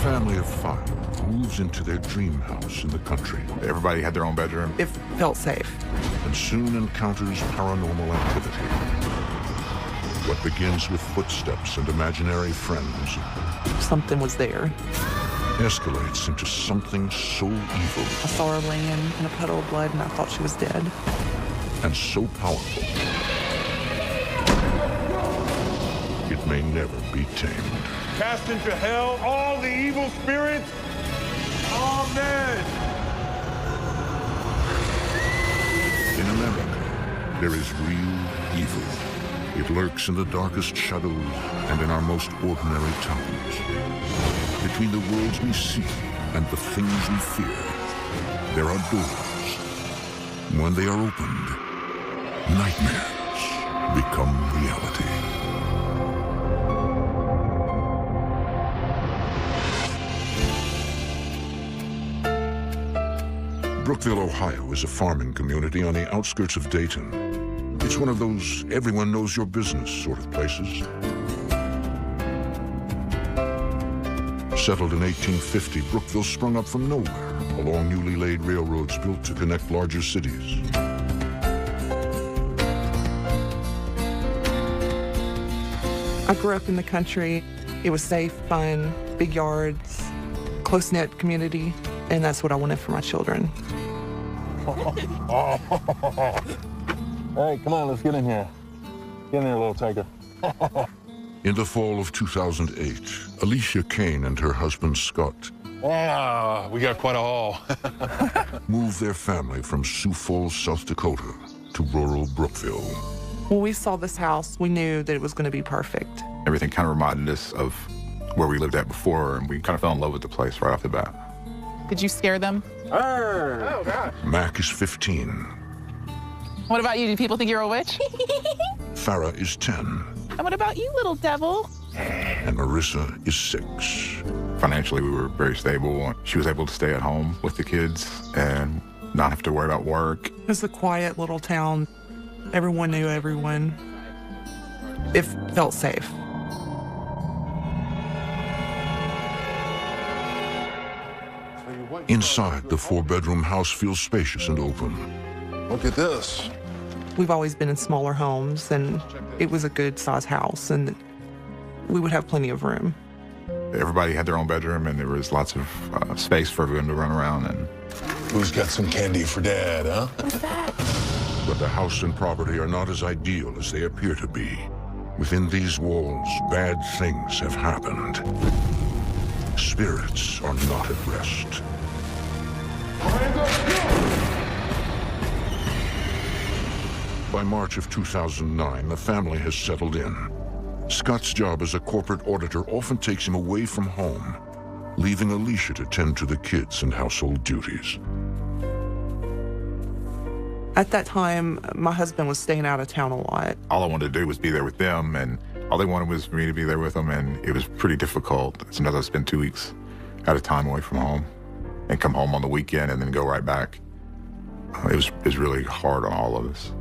family of 5 moves into their dream house in the country. Everybody had their own bedroom. It felt safe. And soon encounters paranormal activity. What begins with footsteps and imaginary friends Something was there. escalates into something so evil I saw her laying in a puddle of blood and I thought she was dead. and so powerful, it may never be tamed. Cast into hell all the evil spirits. Amen. In America, there is real evil. It lurks in the darkest shadows and in our most ordinary towns. Between the worlds we see and the things we fear, there are doors. When they are opened, nightmares become reality. Brookville, Ohio is a farming community on the outskirts of Dayton. It's one of those everyone knows your business sort of places. Settled in 1850, Brookville sprung up from nowhere along newly laid railroads built to connect larger cities. I grew up in the country. It was safe, fun, big yards, close-knit community, and that's what I wanted for my children. Hey, come on, let's get in here. Get in there, little taker. In the fall of 2008, Alicia Kane and her husband Scott Wow, we got quite a haul. moved their family from Sioux Falls, South Dakota to rural Brookville. When we saw this house, we knew that it was going to be perfect. Everything kind of reminded us of where we lived at before, and we kind of fell in love with the place right off the bat. Did you scare them? Oh, God. Mac is 15. What about you? Do people think you're a witch? Farah is 10. And what about you, little devil? And Marissa is 6. Financially, we were very stable. She was able to stay at home with the kids and not have to worry about work. It was a quiet little town. Everyone knew everyone. It felt safe. Inside, the 4-bedroom house feels spacious and open. Look at this. We've always been in smaller homes, and it was a good-sized house, and we would have plenty of room. Everybody had their own bedroom, and there was lots of space for everyone to run around. And Who's got some candy for Dad, huh? But the house and property are not as ideal as they appear to be. Within these walls, bad things have happened. Spirits are not at rest. By March of 2009, the family has settled in. Scott's job as a corporate auditor often takes him away from home, leaving Alicia to tend to the kids and household duties. At that time, my husband was staying out of town a lot. all I wanted to do was be there with them, and all they wanted was for me to be there with them, and it was pretty difficult. Sometimes I spend 2 weeks at a time away from home and come home on the weekend and then go right back. It was really hard on all of us.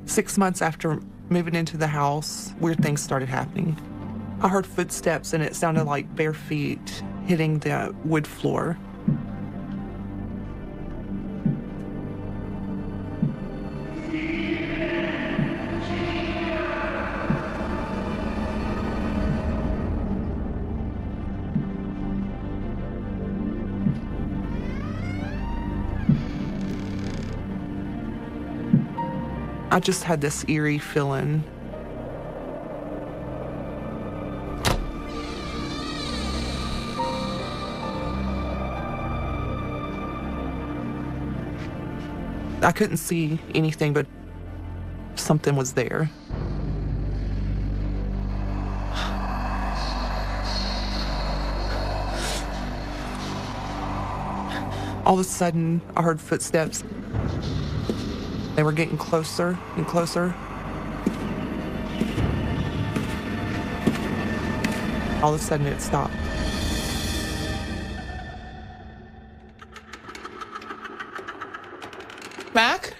Six months after moving into the house, weird things started happening. I heard footsteps, and it sounded like bare feet hitting the wood floor. I just had this eerie feeling. I couldn't see anything, but something was there. All of a sudden, I heard footsteps. They were getting closer and closer. All of a sudden, it stopped. Mac?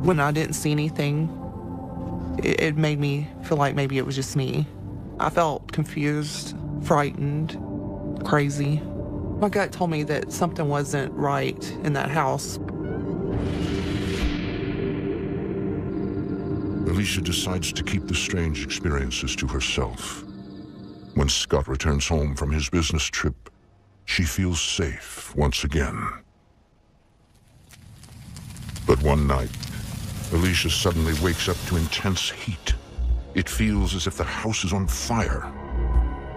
When I didn't see anything, it made me feel like maybe it was just me. I felt confused, frightened, crazy. My gut told me that something wasn't right in that house. Alicia decides to keep the strange experiences to herself. When Scott returns home from his business trip, she feels safe once again. But one night, Alicia suddenly wakes up to intense heat. It feels as if the house is on fire.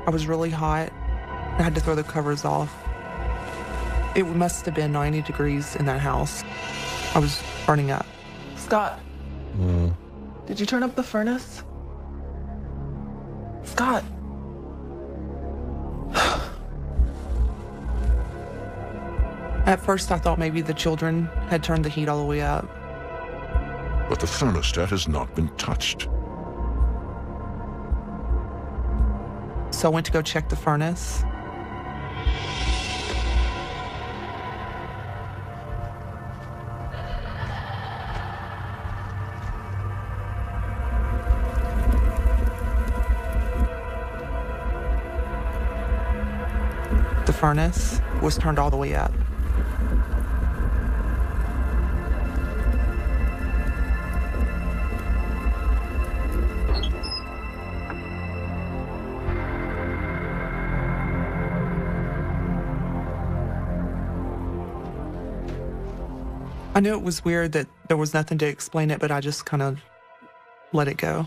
I was really hot. I had to throw the covers off. It must have been 90 degrees in that house. I was burning up. Scott. Did you turn up the furnace? Scott. At first, I thought maybe the children had turned the heat all the way up. But the thermostat has not been touched. So I went to go check the furnace. The furnace was turned all the way up. I knew it was weird that there was nothing to explain it, but I just kind of let it go.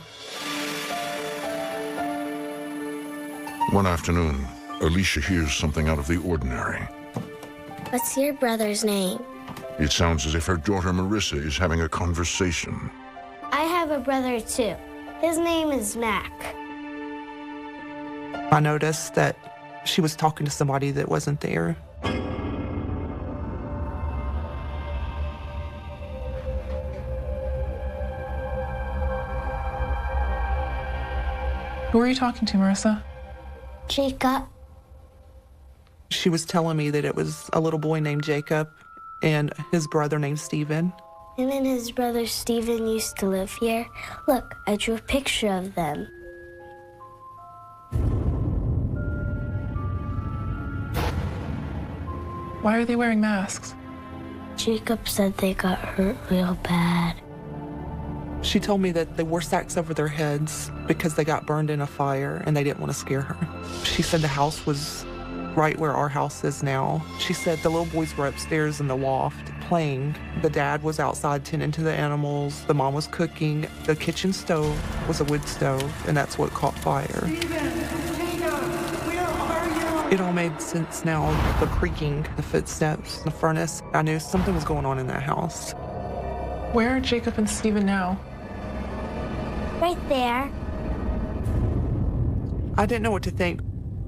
One afternoon, Alicia hears something out of the ordinary. What's your brother's name? It sounds as if her daughter Marissa is having a conversation. I have a brother too. His name is Mac. I noticed that she was talking to somebody that wasn't there. Who are you talking to, Marissa? Jacob. She was telling me that it was a little boy named Jacob and his brother named Stephen. Him and his brother Stephen used to live here. Look, I drew a picture of them. Why are they wearing masks? Jacob said they got hurt real bad. She told me that they wore sacks over their heads because they got burned in a fire and they didn't want to scare her. She said the house was right where our house is now. She said the little boys were upstairs in the loft playing. The dad was outside tending to the animals. The mom was cooking. The kitchen stove was a wood stove, and that's what caught fire. It all made sense now. The creaking, the footsteps, the furnace. I knew something was going on in that house. Where are Jacob and Stephen now? Right there. I didn't know what to think,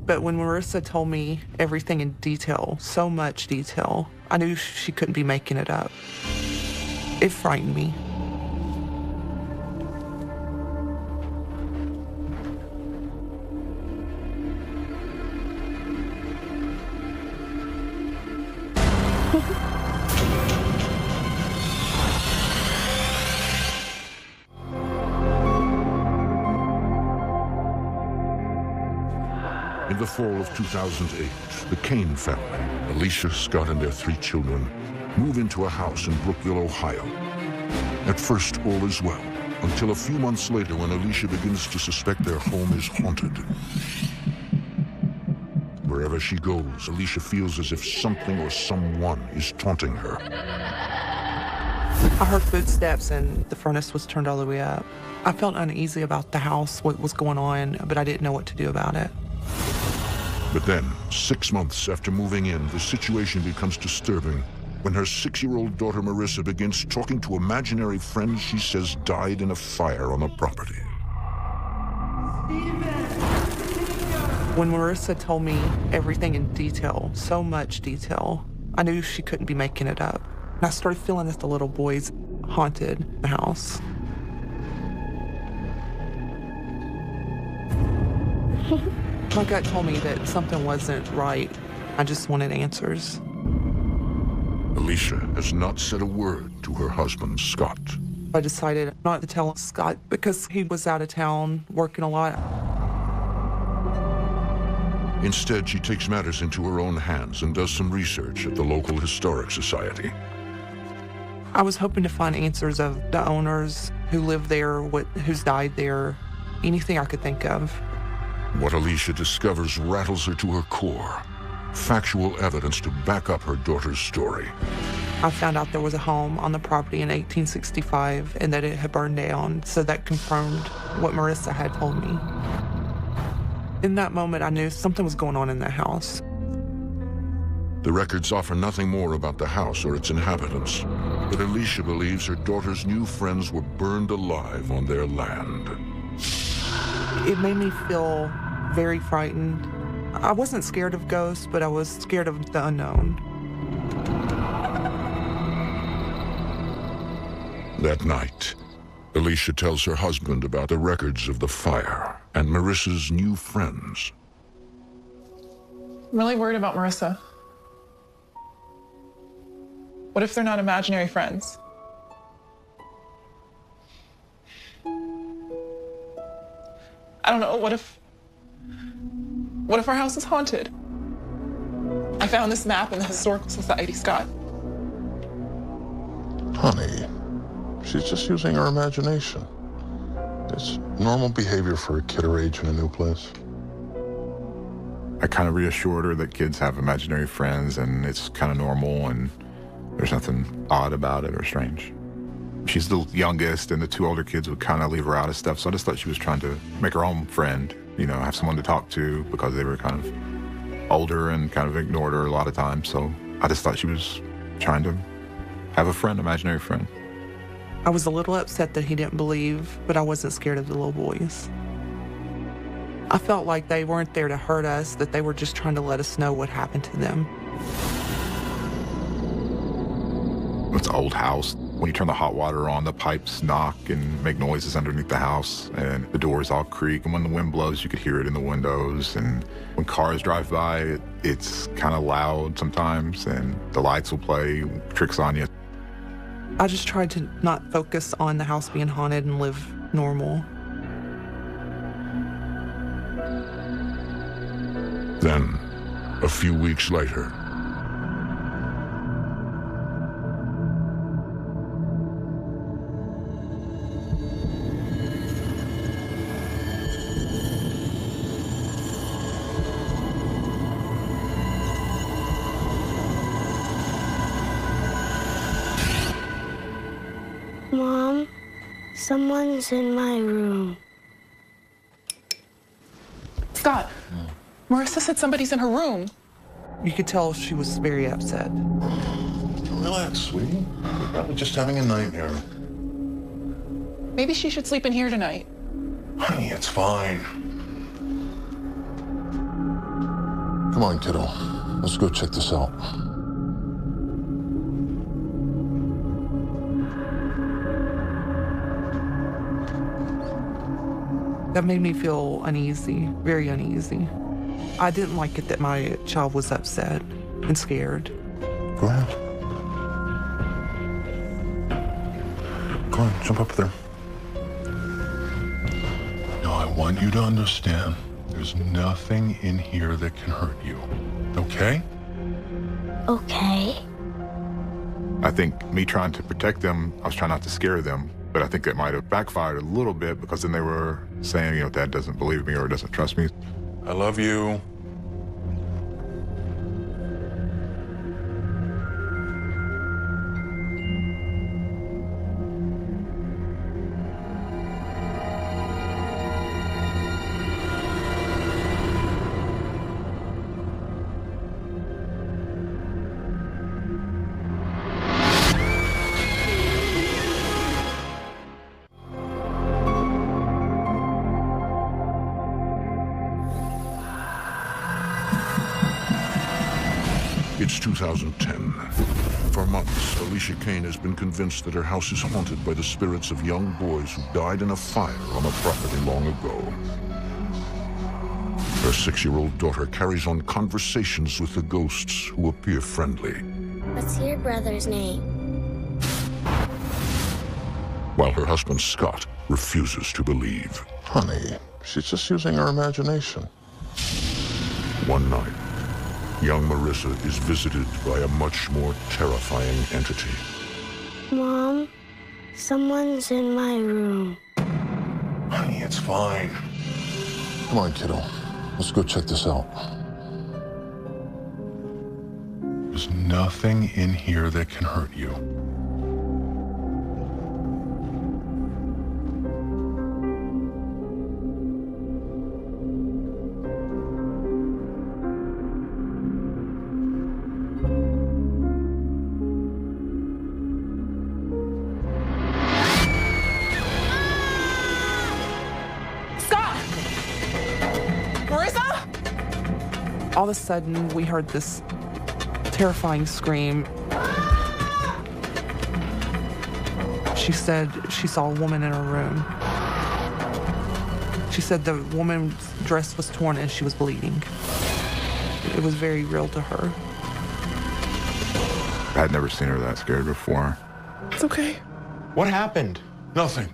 but when Marissa told me everything in detail, so much detail, I knew she couldn't be making it up. It frightened me. In the fall of 2008, the Kane family, Alicia, Scott, and their 3 children, move into a house in Brookville, Ohio. At first, all is well, until a few months later when Alicia begins to suspect their home is haunted. Wherever she goes, Alicia feels as if something or someone is taunting her. I heard footsteps and the furnace was turned all the way up. I felt uneasy about the house, what was going on, but I didn't know what to do about it. But then, 6 months after moving in, the situation becomes disturbing when her 6-year-old daughter Marissa begins talking to imaginary friends she says died in a fire on the property. When Marissa told me everything in detail, so much detail, I knew she couldn't be making it up. And I started feeling that the little boys haunted the house. My gut told me that something wasn't right. I just wanted answers. Alicia has not said a word to her husband, Scott. I decided not to tell Scott because he was out of town working a lot. Instead, she takes matters into her own hands and does some research at the local historic society. I was hoping to find answers of the owners who lived there, who's died there, anything I could think of. What Alicia discovers rattles her to her core. Factual evidence to back up her daughter's story. I found out there was a home on the property in 1865 and that it had burned down, so that confirmed what Marissa had told me. In that moment, I knew something was going on in that house. The records offer nothing more about the house or its inhabitants, but Alicia believes her daughter's new friends were burned alive on their land. It made me feel very frightened. I wasn't scared of ghosts, but I was scared of the unknown. That night, Alicia tells her husband about the records of the fire and Marissa's new friends. I'm really worried about Marissa. What if they're not imaginary friends? I don't know, what if our house is haunted? I found this map in the Historical Society, Scott. Honey, she's just using her imagination. It's normal behavior for a kid her age in a new place. I kind of reassured her that kids have imaginary friends and it's kind of normal and there's nothing odd about it or strange. She's the youngest and the two older kids would kind of leave her out of stuff, so I just thought she was trying to make her own friend, you know, have someone to talk to because they were kind of older and kind of ignored her a lot of times, so I just thought she was trying to have a friend, imaginary friend. I was a little upset that he didn't believe, but I wasn't scared of the little boys. I felt like they weren't there to hurt us, that they were just trying to let us know what happened to them. It's an old house. When you turn the hot water on, the pipes knock and make noises underneath the house, and the doors all creak, and when the wind blows, you could hear it in the windows, and when cars drive by, it's kind of loud sometimes, and the lights will play tricks on you. I just tried to not focus on the house being haunted and live normal. Then, a few weeks later, Mom, someone's in my room. Scott, Marissa said somebody's in her room. You could tell she was very upset. Relax, sweetie. You're probably just having a nightmare. Maybe she should sleep in here tonight. Honey, it's fine. Come on, kiddo. Let's go check this out. That made me feel uneasy, very uneasy. I didn't like it that my child was upset and scared. Go ahead. Go on, jump up there. Now, I want you to understand, there's nothing in here that can hurt you, okay? Okay. I think me trying to protect them, I was trying not to scare them, but I think it might have backfired a little bit because then they were saying, you know, Dad doesn't believe me or doesn't trust me. I love you. It's 2010. For months, Alicia Kane has been convinced that her house is haunted by the spirits of young boys who died in a fire on a property long ago. Her 6-year-old daughter carries on conversations with the ghosts who appear friendly. What's your brother's name? while her husband Scott refuses to believe. Honey, she's just using her imagination. One night, young Marissa is visited by a much more terrifying entity. Mom, someone's in my room. Honey, it's fine. Come on, kiddo. Let's go check this out. There's nothing in here that can hurt you. All of a sudden, we heard this terrifying scream. She said she saw a woman in her room. She said the woman's dress was torn and she was bleeding. It was very real to her. I had never seen her that scared before. It's okay. What happened? Nothing.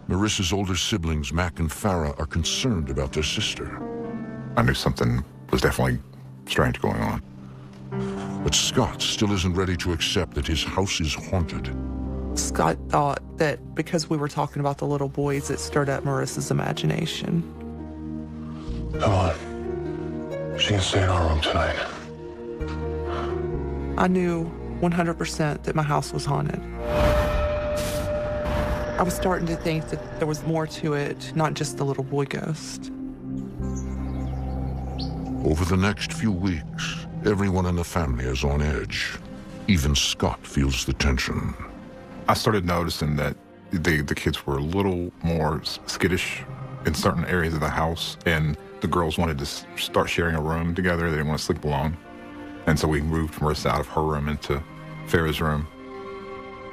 Marissa's older siblings, Mac and Farah, are concerned about their sister. I knew something was definitely strange going on. But Scott still isn't ready to accept that his house is haunted. Scott thought that because we were talking about the little boys, it stirred up Marissa's imagination. Come on. She can stay in our room tonight. I knew 100% that my house was haunted. I was starting to think that there was more to it, not just the little boy ghost. Over the next few weeks, everyone in the family is on edge. Even Scott feels the tension. I started noticing that the kids were a little more skittish in certain areas of the house, and the girls wanted to start sharing a room together. They didn't want to sleep alone. And so we moved Marissa out of her room into Farah's room.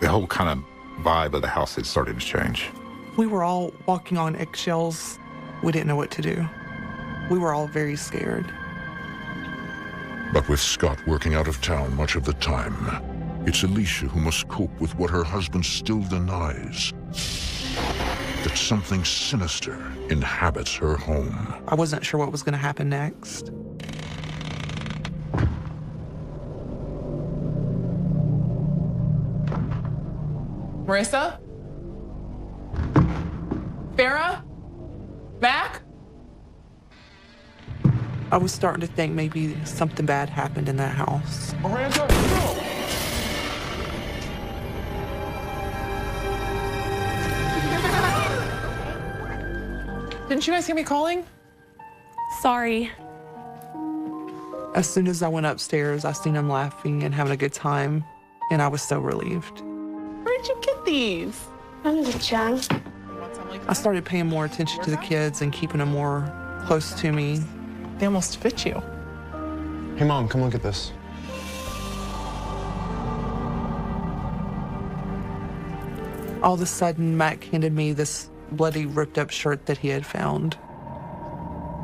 The whole kind of vibe of the house had started to change. We were all walking on eggshells. We didn't know what to do. We were all very scared. But with Scott working out of town much of the time, it's Alicia who must cope with what her husband still denies. That something sinister inhabits her home. I wasn't sure what was going to happen next. Marissa? Farah? Mac? I was starting to think maybe something bad happened in that house. Miranda, no! Didn't you guys hear me calling? Sorry. As soon as I went upstairs, I seen him laughing and having a good time, and I was so relieved. Where did you get these? I'm the John. I started paying more attention to the kids and keeping them more close to me. They almost fit you. Hey, Mom, come look at this. All of a sudden, Mac handed me this bloody, ripped-up shirt that he had found.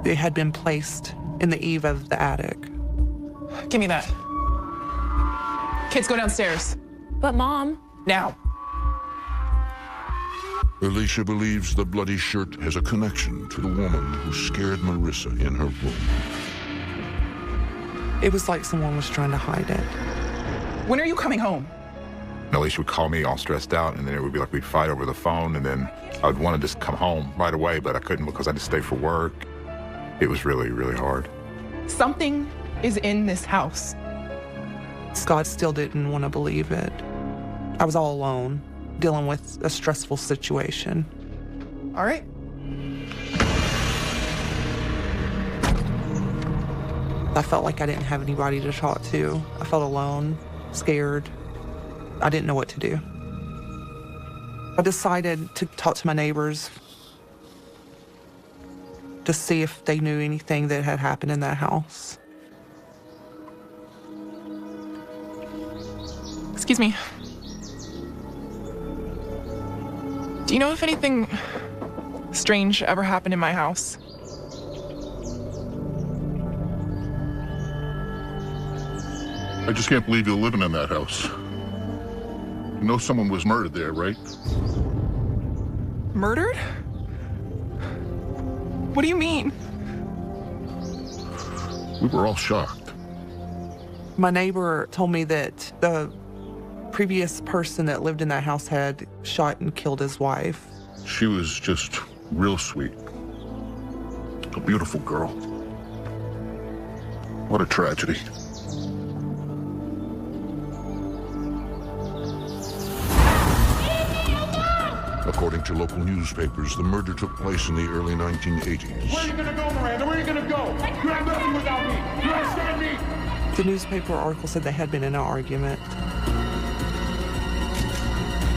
It had been placed in the eave of the attic. Give me that. Kids, go downstairs. But Mom. Now. Alicia believes the bloody shirt has a connection to the woman who scared Marissa in her room. It was like someone was trying to hide it. When are you coming home? And Alicia would call me all stressed out, and then it would be like we'd fight over the phone, and then I would want to just come home right away, but I couldn't because I had to stay for work. It was really, really hard. Something is in this house. Scott still didn't want to believe it. I was all alone, dealing with a stressful situation. All right. I felt like I didn't have anybody to talk to. I felt alone, scared. I didn't know what to do. I decided to talk to my neighbors to see if they knew anything that had happened in that house. Excuse me. Do you know if anything strange ever happened in my house? I just can't believe you're living in that house. You know someone was murdered there, right? Murdered? What do you mean? We were all shocked. My neighbor told me that the previous person that lived in that house had shot and killed his wife. She was just real sweet. A beautiful girl. What a tragedy. According to local newspapers, the murder took place in the early 1980s. Where are you gonna go, Miranda? Where are you gonna go? You have nothing without me. You understand me? The newspaper article said they had been in an argument,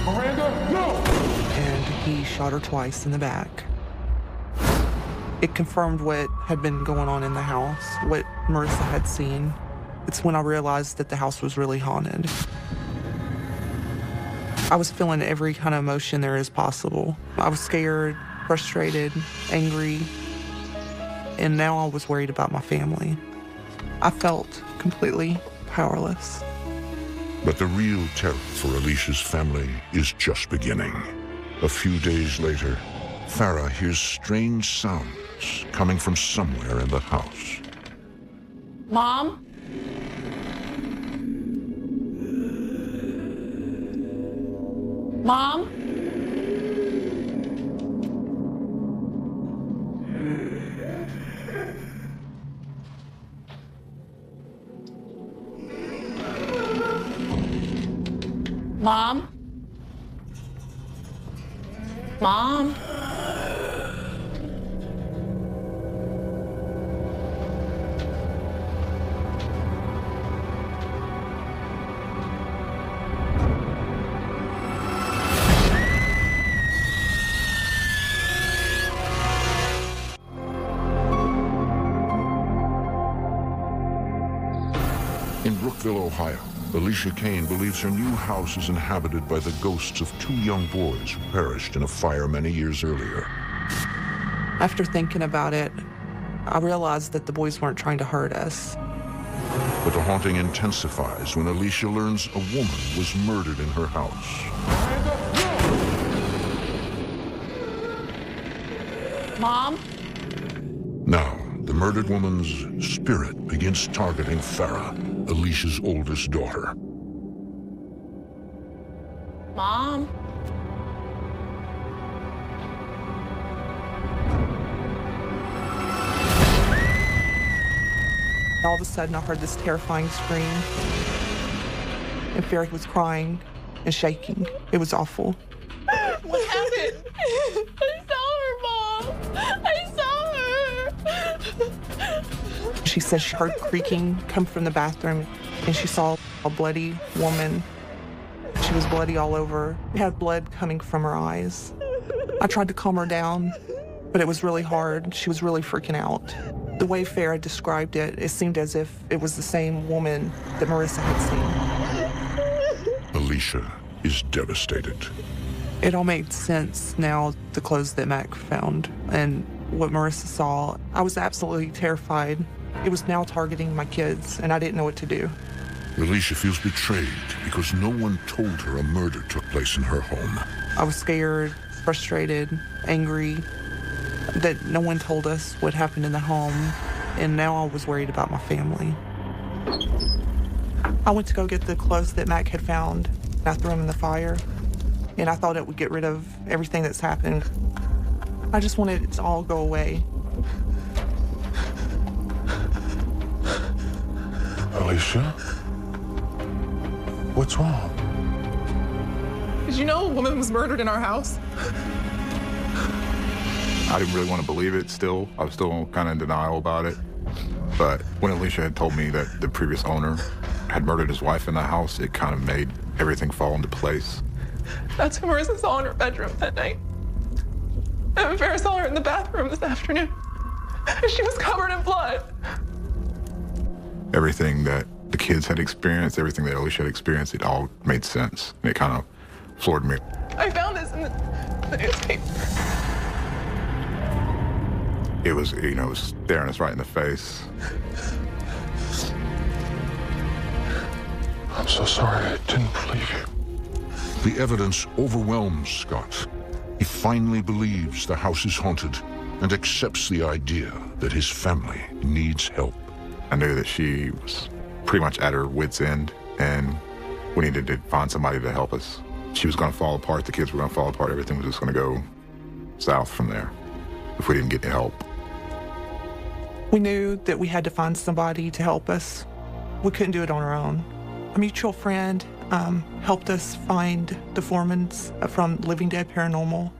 Miranda, no! and he shot her twice in the back. It confirmed what had been going on in the house, what Marissa had seen. It's when I realized that the house was really haunted. I was feeling every kind of emotion there is possible. I was scared, frustrated, angry, and now I was worried about my family. I felt completely powerless. But the real terror for Alicia's family is just beginning. A few days later, Farah hears strange sounds coming from somewhere in the house. Mom? Mom? Mom? Mom? In Brookville, Ohio, Alicia Kane believes her new house is inhabited by the ghosts of two young boys who perished in a fire many years earlier. After thinking about it, I realized that the boys weren't trying to hurt us. But the haunting intensifies when Alicia learns a woman was murdered in her house. Mom? Now, the murdered woman's spirit begins targeting Farah, Alicia's oldest daughter. Mom? All of a sudden, I heard this terrifying scream, and Farah was crying and shaking. It was awful. What happened? I saw her, Mom! I saw her! She said she heard creaking come from the bathroom, and she saw a bloody woman. She was bloody all over. She had blood coming from her eyes. I tried to calm her down, but it was really hard. She was really freaking out. The way Farah described it, it seemed as if it was the same woman that Marissa had seen. Alicia is devastated. It all made sense now, the clothes that Mac found and what Marissa saw. I was absolutely terrified. It was now targeting my kids, and I didn't know what to do. Alicia feels betrayed because no one told her a murder took place in her home. I was scared, frustrated, angry that no one told us what happened in the home, and now I was worried about my family. I went to go get the clothes that Mac had found. I threw them in the fire, and I thought it would get rid of everything that's happened. I just wanted it to all go away. Alicia? What's wrong? Did you know a woman was murdered in our house? I didn't really want to believe it still. I was still kind of in denial about it. But when Alicia had told me that the previous owner had murdered his wife in the house, it kind of made everything fall into place. That's who Marissa saw in her bedroom that night. And Farah saw her in the bathroom this afternoon. She was covered in blood. Everything that the kids had experienced, everything that Alicia had experienced, it all made sense. And it kind of floored me. I found this in the newspaper. It was, it was staring us right in the face. I'm so sorry I didn't believe you. The evidence overwhelms Scott. He finally believes the house is haunted and accepts the idea that his family needs help. I knew that she was pretty much at her wit's end, and we needed to find somebody to help us. She was going to fall apart, the kids were going to fall apart, everything was just going to go south from there if we didn't get any help. We knew that we had to find somebody to help us. We couldn't do it on our own. A mutual friend helped us find the Foremans from Living Dead Paranormal.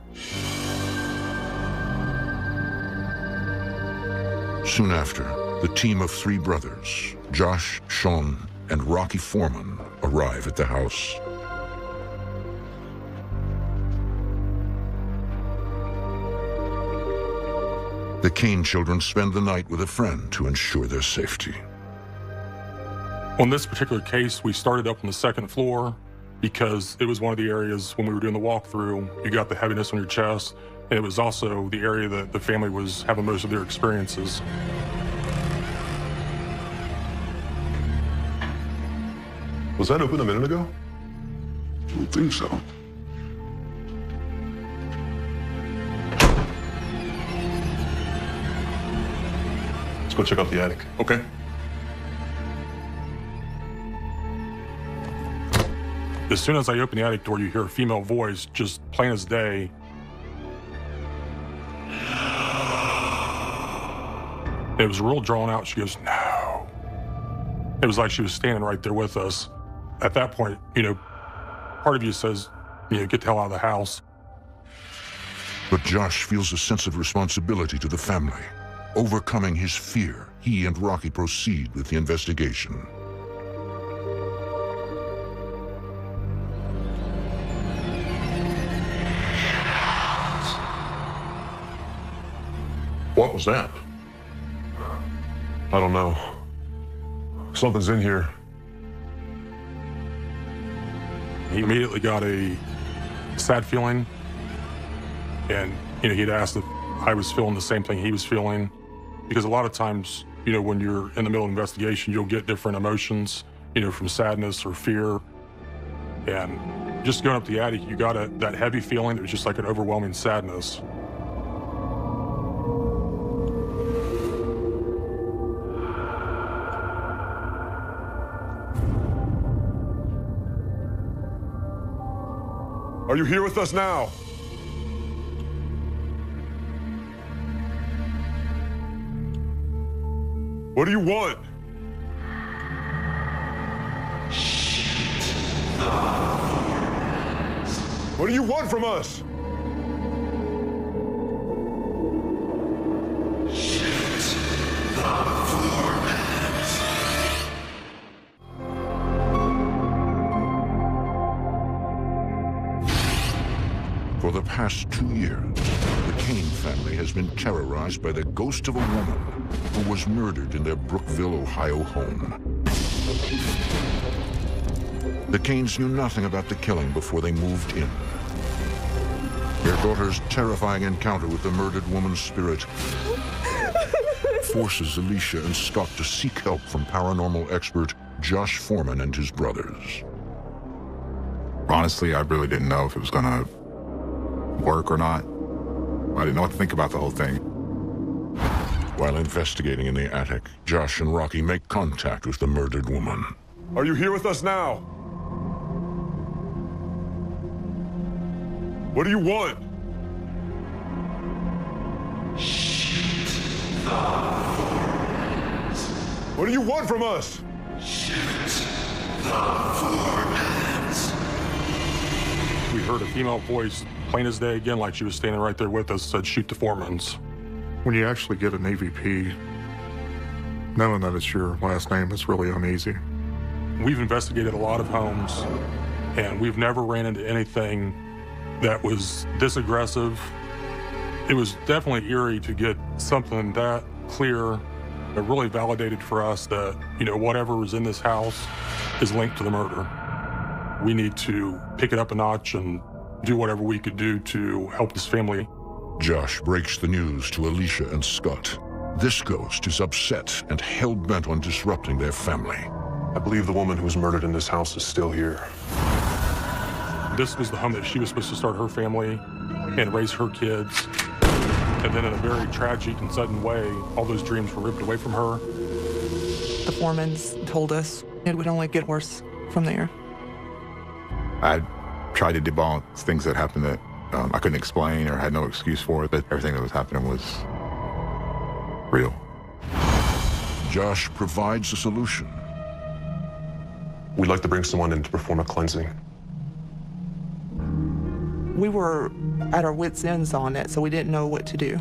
Soon after, the team of 3 brothers, Josh, Sean, and Rocky Foreman, arrive at the house. The Kane children spend the night with a friend to ensure their safety. On this particular case, we started up on the 2nd floor because it was one of the areas when we were doing the walkthrough, you got the heaviness on your chest, and it was also the area that the family was having most of their experiences. Was that open a minute ago? I don't think so. Let's go check out the attic. Okay. As soon as I open the attic door, you hear a female voice, just plain as day. It was real drawn out. She goes, "No." It was like she was standing right there with us. At that point, part of you says, get the hell out of the house. But Josh feels a sense of responsibility to the family. Overcoming his fear, he and Rocky proceed with the investigation. What was that? I don't know. Something's in here. He immediately got a sad feeling, and he'd asked if I was feeling the same thing he was feeling, because a lot of times, when you're in the middle of an investigation, you'll get different emotions, from sadness or fear, and just going up the attic, you got that heavy feeling that was just like an overwhelming sadness. Are you here with us now? What do you want? What do you want from us? For the past 2 years, the Kane family has been terrorized by the ghost of a woman who was murdered in their Brookville, Ohio home. The Kanes knew nothing about the killing before they moved in. Their daughter's terrifying encounter with the murdered woman's spirit forces Alicia and Scott to seek help from paranormal expert Josh Foreman and his brothers. Honestly, I really didn't know if it was going to work or not. I didn't know what to think about the whole thing. While investigating in the attic, Josh and Rocky make contact with the murdered woman. Are you here with us now? What do you want? What do you want from us? We heard a female voice, plain as day again, like she was standing right there with us, said, "Shoot the Foremans." When you actually get an EVP, knowing that it's your last name is really uneasy. We've investigated a lot of homes, and we've never ran into anything that was this aggressive. It was definitely eerie to get something that clear that really validated for us that, whatever was in this house is linked to the murder. We need to pick it up a notch and do whatever we could do to help this family. Josh breaks the news to Alicia and Scott. This ghost is upset and hell-bent on disrupting their family. I believe the woman who was murdered in this house is still here. This was the home that she was supposed to start her family. and raise her kids. And then in a very tragic and sudden way, all those dreams were ripped away from her. The foremans told us it would only get worse from there. I tried to debunk things that happened that I couldn't explain or had no excuse for, but everything that was happening was real. Josh provides a solution. We'd like to bring someone in to perform a cleansing. We were at our wits' ends on it, so we didn't know what to do.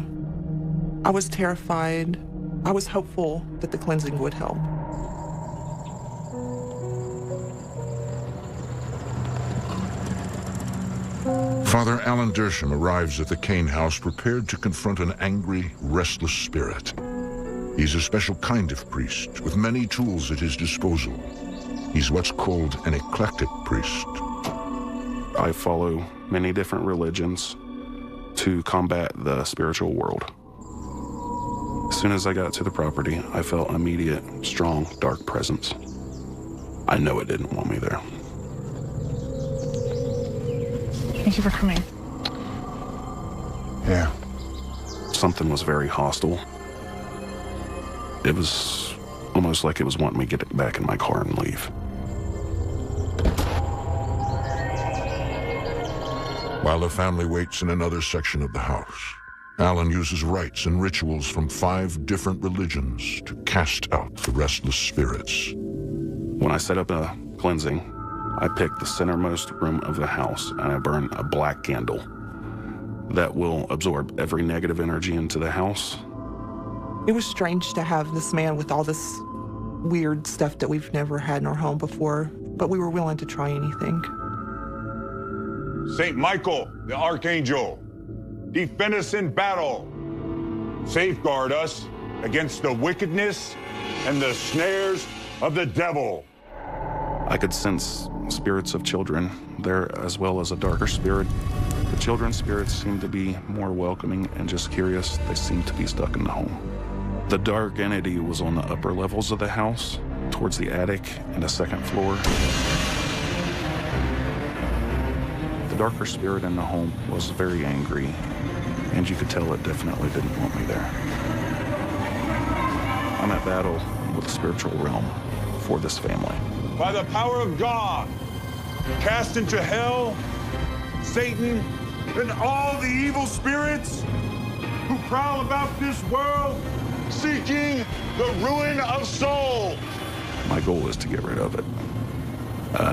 I was terrified. I was hopeful that the cleansing would help. Father Alan Dersham arrives at the Kane house prepared to confront an angry, restless spirit. He's a special kind of priest with many tools at his disposal. He's what's called an eclectic priest. I follow many different religions to combat the spiritual world. As soon as I got to the property, I felt an immediate, strong, dark presence. I know it didn't want me there. Thank you for coming. Yeah. Something was very hostile. It was almost like it was wanting me to get back in my car and leave. While the family waits in another section of the house, Alan uses rites and rituals from 5 different religions to cast out the restless spirits. When I set up a cleansing, I pick the centermost room of the house and I burn a black candle that will absorb every negative energy into the house. It was strange to have this man with all this weird stuff that we've never had in our home before, but we were willing to try anything. Saint Michael, the Archangel, defend us in battle. Safeguard us against the wickedness and the snares of the devil. I could sense spirits of children there, as well as a darker spirit. The children's spirits seemed to be more welcoming and just curious. They seemed to be stuck in the home. The dark entity was on the upper levels of the house, towards the attic and the second floor. The darker spirit in the home was very angry, and you could tell it definitely didn't want me there. I'm at battle with the spiritual realm for this family. By the power of God, cast into hell Satan and all the evil spirits who prowl about this world seeking the ruin of souls. My goal is to get rid of it.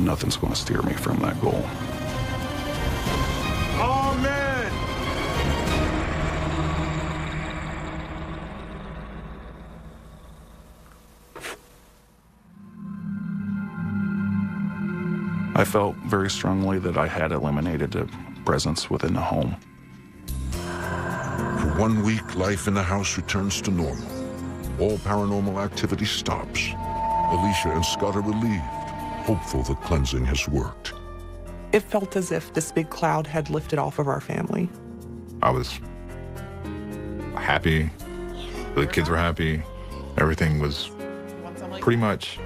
Nothing's going to steer me from that goal. Amen. I felt very strongly that I had eliminated the presence within the home. For 1 week, life in the house returns to normal. All paranormal activity stops. Alicia and Scott are relieved, hopeful the cleansing has worked. It felt as if this big cloud had lifted off of our family. I was happy. The kids were happy. Everything was pretty much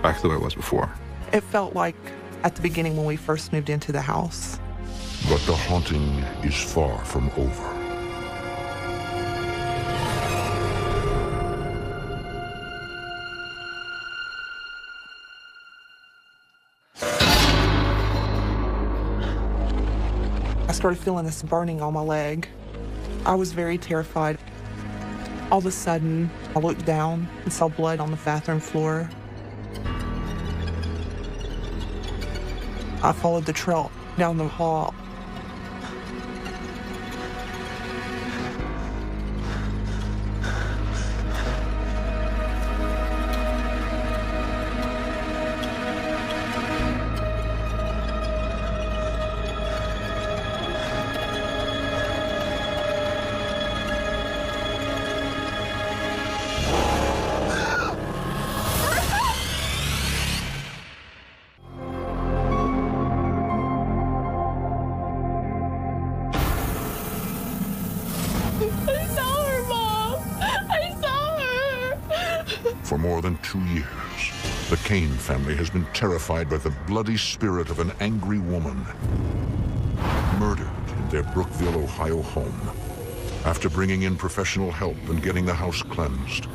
back to the way it was before. It felt like at the beginning when we first moved into the house. But the haunting is far from over. I started feeling this burning on my leg. I was very terrified. All of a sudden, I looked down and saw blood on the bathroom floor. I followed the trail down the hall. I saw her, Mom. I saw her. For more than 2 years, the Kane family has been terrified by the bloody spirit of an angry woman, murdered in abandoned their Brookville, Ohio home. After bringing in professional help and getting the house cleansed,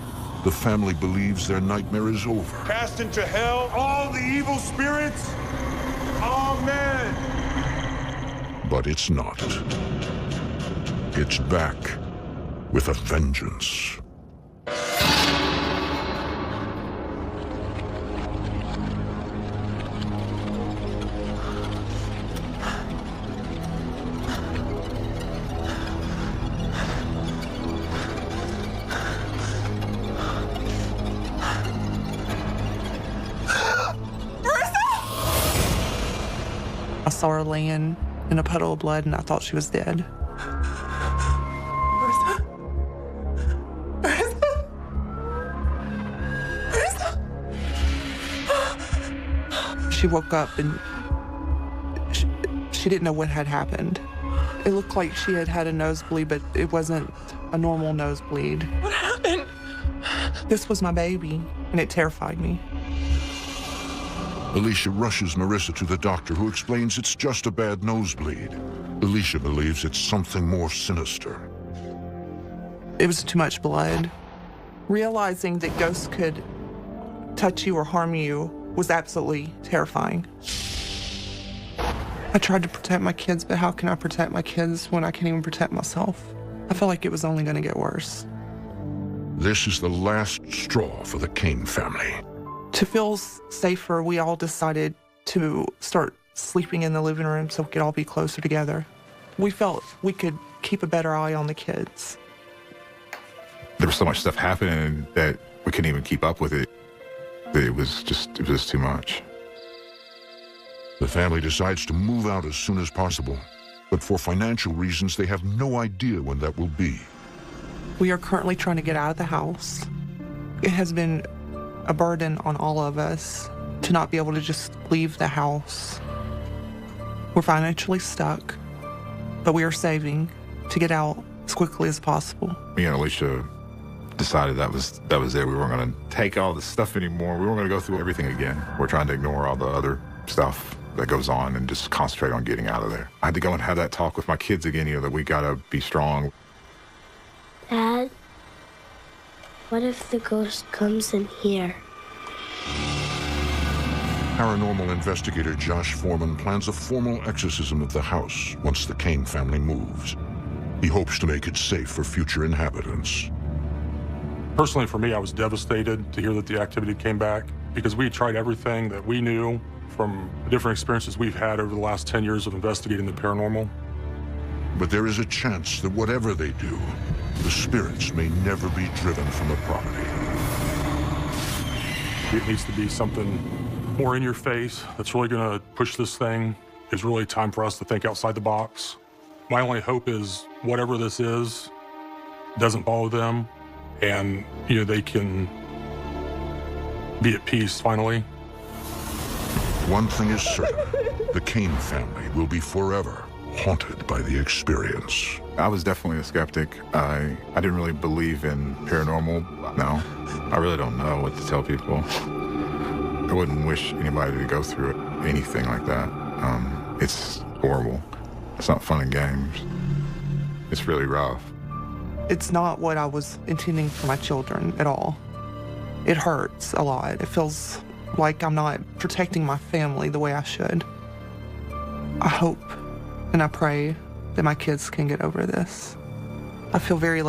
the family believes their nightmare is over. Cast into hell all the evil spirits. Amen. But it's not. It's back with a vengeance. I saw her laying in a puddle of blood and I thought she was dead. She woke up and she didn't know what had happened. It looked like she had had a nosebleed, but it wasn't a normal nosebleed. What happened? This was my baby, and it terrified me. Alicia rushes Marissa to the doctor, who explains it's just a bad nosebleed. Alicia believes it's something more sinister. It was too much blood. Realizing that ghosts could touch you or harm you was absolutely terrifying. I tried to protect my kids, but how can I protect my kids when I can't even protect myself? I felt like it was only going to get worse. This is the last straw for the Kane family. To feel safer, we all decided to start sleeping in the living room so we could all be closer together. We felt we could keep a better eye on the kids. There was so much stuff happening that we couldn't even keep up with it. It was too much. The family decides to move out as soon as possible, but for financial reasons, they have no idea when that will be. We are currently trying to get out of the house. It has been a burden on all of us to not be able to just leave the house. We're financially stuck, but we are saving to get out as quickly as possible. Me and Alicia decided that was it. We weren't going to take all this stuff anymore. We weren't going to go through everything again. We're trying to ignore all the other stuff that goes on and just concentrate on getting out of there. I had to go and have that talk with my kids again, that we got to be strong. Dad, what if the ghost comes in here? Paranormal investigator Josh Foreman plans a formal exorcism of the house once the Kane family moves. He hopes to make it safe for future inhabitants. Personally, for me, I was devastated to hear that the activity came back because we tried everything that we knew from the different experiences we've had over the last 10 years of investigating the paranormal. But there is a chance that whatever they do, the spirits may never be driven from the property. It needs to be something more in your face that's really going to push this thing. It's really time for us to think outside the box. My only hope is whatever this is doesn't follow them, and they can be at peace finally. One thing is certain, the Kane family will be forever haunted by the experience. I was definitely a skeptic. I didn't really believe in paranormal. No, I really don't know what to tell people. I wouldn't wish anybody to go through anything like that. It's horrible. It's not fun and games. It's really rough. It's not what I was intending for my children at all. It hurts a lot. It feels like I'm not protecting my family the way I should. I hope and I pray that my kids can get over this. I feel very